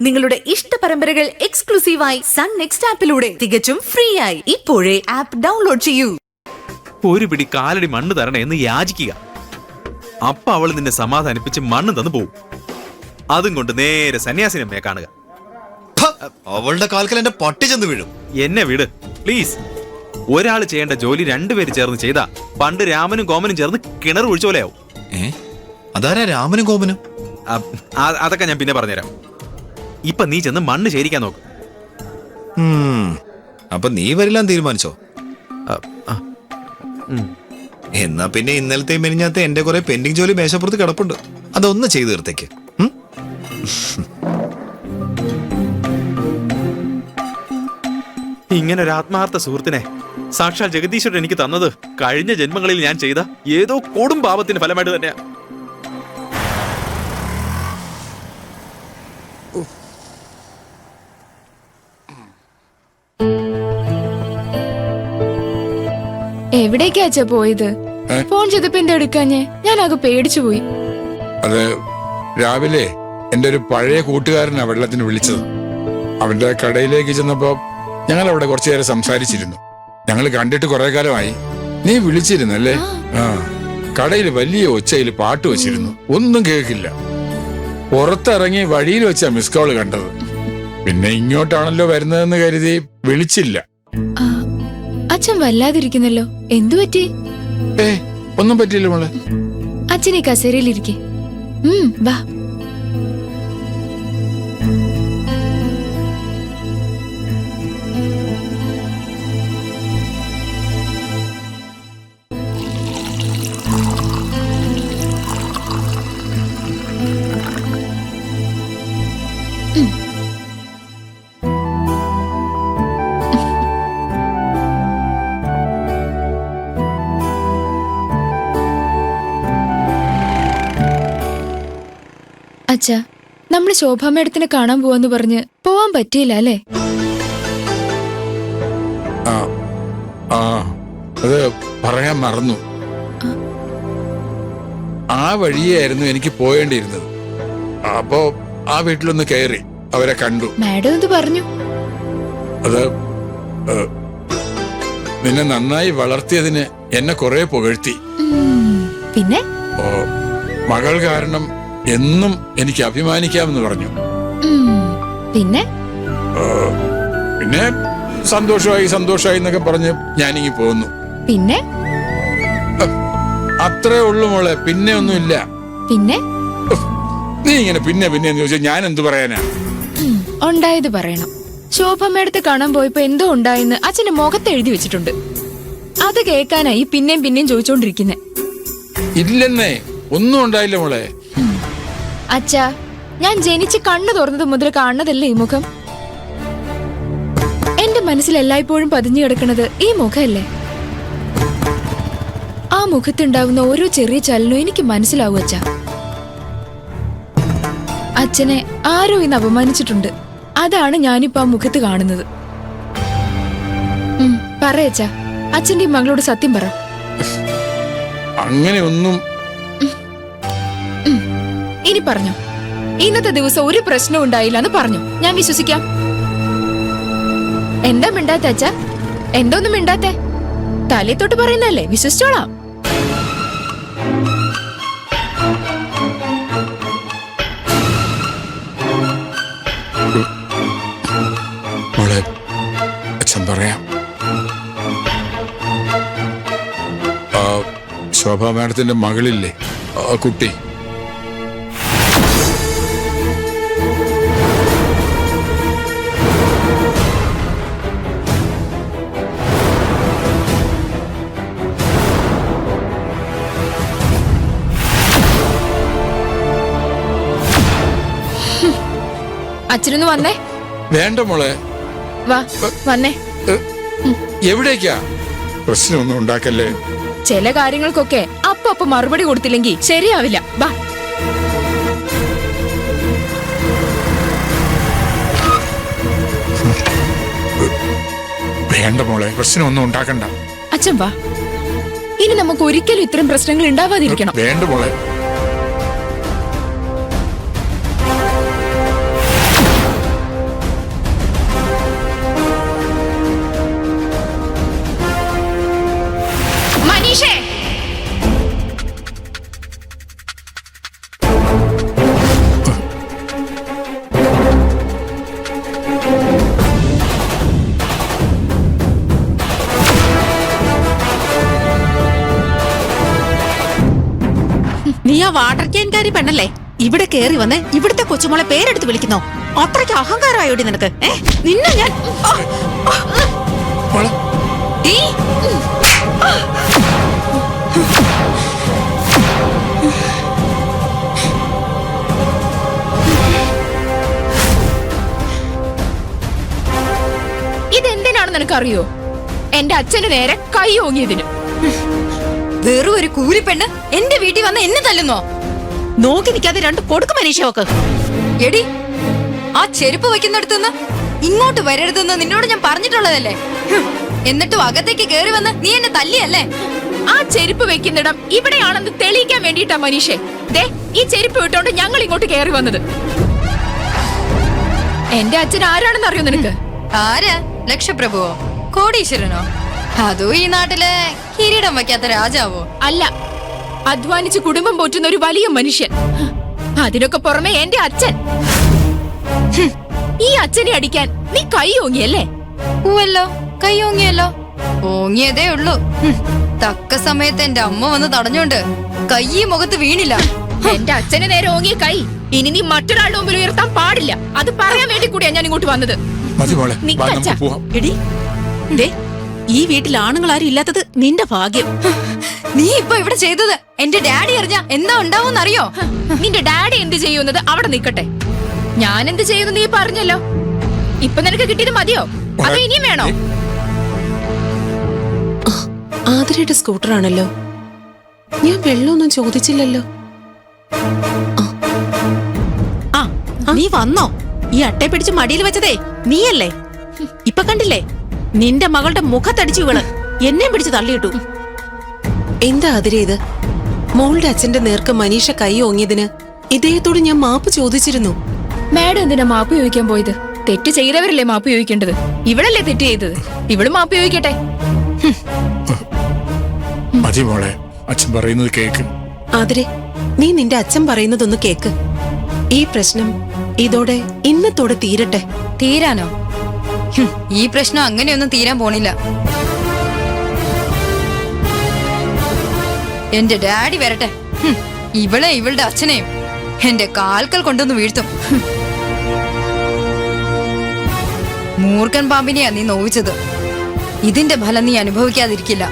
നിങ്ങളുടെ ഇഷ്ട പരമ്പരകൾ എക്സ്ക്ലൂസീവായി സൺ നെക്സ്റ്റ് ആപ്പിലൂടെ തികച്ചും ഫ്രീ ആയി. ഇപ്പോഴേ ആപ്പ് ഡൗൺലോഡ് ചെയ്യൂ. ഒരു പിടി കാലടി മണ്ണ് തരണേ എന്ന് യാചിക്കുക. അപ്പ അവൾ നിന്നെ സമാധാനിപ്പിച്ച് മണ്ണ് തന്നു പോവും. അതും കൊണ്ട് നേരെ സന്യാസിനമ്മയെ കാണുക. അവളുടെ കാൽക്കൽ എന്റെ പട്ടി ചെന്ന് വീഴും. എന്നെ വിട് പ്ലീസ്. ഒരാൾ ചെയ്യേണ്ട ജോലി രണ്ടുപേര് ചേർന്ന് ചെയ്താ പണ്ട് രാമനും കോമനും ചേർന്ന് കിണർ ഒഴിച്ച പോലെയാവും. അതാരാ രാമനും കോമനും? അതൊക്കെ ഞാൻ പിന്നെ പറഞ്ഞുതരാം. ഇപ്പൊ നീ ചെന്ന് മണ്ണ് ശേരിക്കാൻ നോക്ക്. അപ്പൊ നീ വരില്ലാന്ന് തീരുമാനിച്ചോ? എന്നാ പിന്നെ ഇന്നലത്തെ മെനിഞ്ഞാത്ത എന്റെ കുറെ പെൻഡിങ് ജോലി മേശപ്പുറത്ത് കിടപ്പുണ്ട്. അതൊന്ന് ചെയ്തു തീർത്തേക്ക്. ഇങ്ങനെ ഒരു ആത്മാർത്ഥ സുഹൃത്തിനെ സാക്ഷാൽ ജഗദീശ്വരൻ എനിക്ക് തന്നത് കഴിഞ്ഞ ജന്മങ്ങളിൽ ഞാൻ ചെയ്ത ഏതോ കൊടും പാപത്തിന്റെ ഫലമായിട്ട് തന്നെയാ. എവിടേക്കാ അച്ഛാ പോയത്? ഫോൺ ചെയ്തപ്പോ എന്താ എടുക്കാഞ്ഞേ? ഞാനാകെ പേടിച്ചു പോയി. അത് രാവിലെ എന്റെ ഒരു പഴയ കൂട്ടുകാരനാ വെള്ളത്തിന് വിളിച്ചത്. അവന്റെ കടയിലേക്ക് ചെന്നപ്പോ ഞങ്ങൾ അവിടെ കുറച്ചു നേരം സംസാരിച്ചിരുന്നു. ഞങ്ങൾ കണ്ടിട്ട് കുറെ കാലമായി. നീ വിളിച്ചിരുന്നല്ലേ? കടയിൽ വലിയ ഒച്ചയിൽ പാട്ട് വെച്ചിരുന്നു. ഒന്നും കേൾക്കില്ല. പുറത്തിറങ്ങി വഴിയിൽ വെച്ചാ മിസ് കോള് കണ്ടത്. പിന്നെ ഇങ്ങോട്ടാണല്ലോ വരുന്നതെന്ന് കരുതി വിളിച്ചില്ല. അച്ഛൻ വല്ലാതിരിക്കുന്നല്ലോ. എന്തു പറ്റി? ഒന്നും പറ്റിയില്ല മോളെ. അച്ഛനെ കസേരയിലിരിക്കെ. വാ. അച്ഛാ, നമ്മള് ശോഭാ മേഡത്തിനെ കാണാൻ പോവാന്ന് പറഞ്ഞ് പോവാൻ പറ്റിയില്ല അല്ലേ? അത് പറയാൻ മറന്നു. ആ വഴിയായിരുന്നു എനിക്ക് പോയേണ്ടിയിരുന്നത്. അപ്പോ ആ വീട്ടിലൊന്ന് കയറി അവരെ കണ്ടു. മാഡം എന്ത് പറഞ്ഞു? അത് നിന്നെ നന്നായി വളർത്തിയതിന് എന്നെ കുറെ പുകഴ്ത്തി. പിന്നെ മകൾ കാരണം എന്നും എനിക്ക് അഭിമാനിക്കാമെന്ന് പറഞ്ഞു. പിന്നെ പിന്നെ സന്തോഷമായി എന്നൊക്കെ പറഞ്ഞ് ഞാനിങ്ങി പോന്നു. പിന്നെ അത്രേ ഉള്ളു മോളെ. പിന്നെ ഒന്നുമില്ല. പിന്നെ നീ ഇങ്ങനെ പിന്നെ എന്ന് ചോദിച്ചാൽ ഞാൻ എന്തു പറയാനാ? ഉണ്ടായത് പറയണം. ശോഭ മേഡത്തെ കാണാൻ പോയപ്പോ എന്തോ ഉണ്ടായെന്ന് അച്ഛന്റെ മുഖത്ത് എഴുതി വെച്ചിട്ടുണ്ട്. അത് കേൾക്കാനായി പിന്നെയും ചോദിച്ചോണ്ടിരിക്കുന്നെ. ഇല്ലെന്നേ, ഒന്നും ഉണ്ടായില്ല മോളെ. അച്ഛാ, ഞാൻ ജനിച്ച് കണ്ണു തുറന്നത് മുതൽ കാണുന്നതല്ലേ ഈ മുഖം? എന്റെ മനസ്സിൽ എല്ലായ്പ്പോഴും പതിഞ്ഞു കിടക്കുന്നത് ഈ മുഖമല്ലേ? ആ മുഖത്തുണ്ടാവുന്ന ഓരോ ചെറിയ ചലനവും എനിക്ക് മനസ്സിലാവും അച്ഛാ. അച്ഛനെ ആരോ ഇന്ന് അപമാനിച്ചിട്ടുണ്ട്. അതാണ് ഞാനിപ്പോ ആ മുഖത്ത് കാണുന്നത്. പറയച്ചാ, അച്ഛന്റെ മകളോട് സത്യം പറ. അങ്ങനെയൊന്നും. ഇനി പറഞ്ഞോ. ഇന്നത്തെ ദിവസം ഒരു പ്രശ്നം ഉണ്ടായില്ല എന്ന് പറഞ്ഞു. ഞാൻ വിശ്വസിക്കാം. എന്താ മിണ്ടാത്ത അച്ഛാ? എന്തോന്നും മിണ്ടാത്തേ? തലേ തൊട്ട് പറയുന്നല്ലേ, വിശ്വസിച്ചോളാം. മോളെ, അച്ഛൻ പറയാം. ശോഭാ മാഡത്തിന്റെ മകളില്ലേ, ആ കുട്ടി, അച്ഛനൊന്ന് വന്നേ. വേണ്ട മോളെ. വാ, വന്നേ. എവിടേക്കാ? പ്രശ്നമൊന്നും ഉണ്ടാക്കല്ലേ. ചില കാര്യങ്ങൾക്കൊക്കെ അപ്പൊ മറുപടി കൊടുത്തില്ലെങ്കിൽ ശരിയാവില്ല. വാ. വേണ്ട മോളെ, പ്രശ്നമൊന്നും ഉണ്ടാക്കണ്ട. അച്ഛൻ വാ. ഇനി നമുക്ക് ഒരിക്കലും ഇത്തരം പ്രശ്നങ്ങൾ ഉണ്ടാവാതിരിക്കണം. വേണ്ട മോളെ. ആ വാട്ടർ ക്യാൻകാരി പെണ്ണല്ലേ ഇവിടെ കേറി വന്ന് ഇവിടുത്തെ കൊച്ചുമോളെ പേരെടുത്ത് വിളിക്കുന്നോ? അത്രയ്ക്ക് അഹങ്കാരമായോടി നിനക്ക്? നിന്നെ ഞാൻ മോളെ ഈ ഇതെന്തിനാണെന്ന് നിനക്കറിയോ? എന്റെ അച്ഛന്റെ നേരെ കൈ ഓങ്ങിയതിന്. വെറും ഒരു കൂലിപ്പെണ്ണ് എന്റെ വീട്ടിൽ വന്ന് എന്നെ തല്ലുന്നോ? നോക്കി നിൽക്കാതെ രണ്ട് കൊടുക്കും മനീഷോക്ക്. എടി, ആ ചെരുപ്പ് വെക്കുന്നിടത്തുനിന്ന് ഇങ്ങോട്ട് വരരുതെന്ന് നിന്നോട് ഞാൻ പറഞ്ഞിട്ടുള്ളതല്ലേ? എന്നിട്ടും അകത്തേക്ക് കേറി വന്ന് നീ എന്നെ തല്ലിയല്ലേ? ആ ചെരുപ്പ് വെക്കുന്നിടം ഇവിടെയാണെന്ന് തെളിയിക്കാൻ വേണ്ടിയിട്ടാ മനീഷേ ദേ ഈ ചെരുപ്പ് വിട്ടോണ്ട് ഞങ്ങൾ ഇങ്ങോട്ട് കേറി വന്നത്. എന്റെ അച്ഛൻ ആരാണെന്ന് അറിയോ നിനക്ക്? ആരാ? ലക്ഷപ്രഭുവോ? കോടീശ്വരനോ? അതോ ഈ നാട്ടിലെ കിരീടം വയ്ക്കാത്ത രാജാവോ? അല്ല, അധ്വാനിച്ച് കുടുംബം പോറ്റുന്ന ഒരു വലിയ മനുഷ്യൻ. അതിനൊക്കെ പുറമെ എന്റെ അച്ഛൻ. ഈ അച്ഛനെ അടിക്കാൻ നീ കൈ ഓങ്ങിയല്ലേ? പൂവല്ലോ, കൈ ഓങ്ങിയല്ലോ. ഓങ്ങിയതേ ഉള്ളൂ. തക്ക സമയത്ത് എന്റെ അമ്മ വന്ന് തടഞ്ഞോണ്ട് കൈ മുഖത്ത് വീണില്ല. എന്റെ അച്ഛന് നേരെ ഓങ്ങിയ കൈ ഇനി നീ മറ്റൊരാളുടെ മുമ്പിൽ ഉയർത്താൻ പാടില്ല. അത് പറയാൻ വേണ്ടി കൂടിയാ ഞാൻ ഇങ്ങോട്ട് വന്നത്. മതി മോളെ, വാ, നിക്കച്ച. നമുക്ക് പോവാം. എടി, ദേ ഈ വീട്ടിൽ ആണുങ്ങളാരും ഇല്ലാത്തത് നിന്റെ ഭാഗ്യം. നീ ഇപ്പൊ ഇവിടെ ചെയ്തത് എന്റെ ഡാഡി അറിഞ്ഞ എന്താ ഉണ്ടാവൂന്നറിയോ? നിന്റെ ഡാഡി എന്ത് ചെയ്യുന്നത് അവിടെ നിക്കട്ടെ. ഞാൻ എന്ത് ചെയ്യുന്നു നീ പറഞ്ഞല്ലോ. ഇപ്പൊ നിനക്ക് കിട്ടിയത് മതിയോ? അതോ ഇനിയും വേണോ? ആതിരയുടെ സ്കൂട്ടറാണല്ലോ. ഞാൻ വെള്ളമൊന്നും ചോദിച്ചില്ലല്ലോ. ആ, നീ വന്നോ? ഈ അട്ടയെ പിടിച്ച് മടിയിൽ വെച്ചതേ നീയല്ലേ? ഇപ്പൊ കണ്ടില്ലേ നിന്റെ മകളുടെ മുഖത്തടിച്ചു വീണ് എന്നെ പിടിച്ച് തള്ളിയിട്ടു. എന്താ ആതിര ഇത്? മോളുടെ അച്ഛന്റെ നേർക്ക് മനീഷ കൈ ഓങ്ങിയതിന് ഇദ്ദേഹത്തോട് ഞാൻ മാപ്പ് ചോദിച്ചിരുന്നു. മാഡം എന്തിനാ മാപ്പ് ചോദിക്കാൻ പോയത്? തെറ്റ് ചെയ്തവരല്ലേ മാപ്പ് ചോദിക്കേണ്ടത്. ഇവളല്ലേ തെറ്റ് ചെയ്തത്, ഇവള് മാപ്പ് ചോദിക്കട്ടെ. മതി മോളെ, അച്ഛൻ പറയുന്നത് കേക്ക്. ആതിരെ, നീ നിന്റെ അച്ഛൻ പറയുന്നതൊന്ന് കേക്ക്. ഈ പ്രശ്നം ഇതോടെ ഇന്നത്തോടെ തീരട്ടെ. തീരാനോ? ഈ പ്രശ്നം അങ്ങനെയൊന്നും തീരാൻ പോണില്ല. എന്റെ ഡാഡി വരട്ടെ. ഇവളെ ഇവളുടെ അച്ഛനെയും എന്റെ കാൽക്കൽ കൊണ്ടൊന്ന് വീഴ്ത്തും. മൂർഖൻ പാമ്പിനെയാ നീ നോവിച്ചത്. ഇതിന്റെ ഫലം നീ അനുഭവിക്കാതിരിക്കില്ല.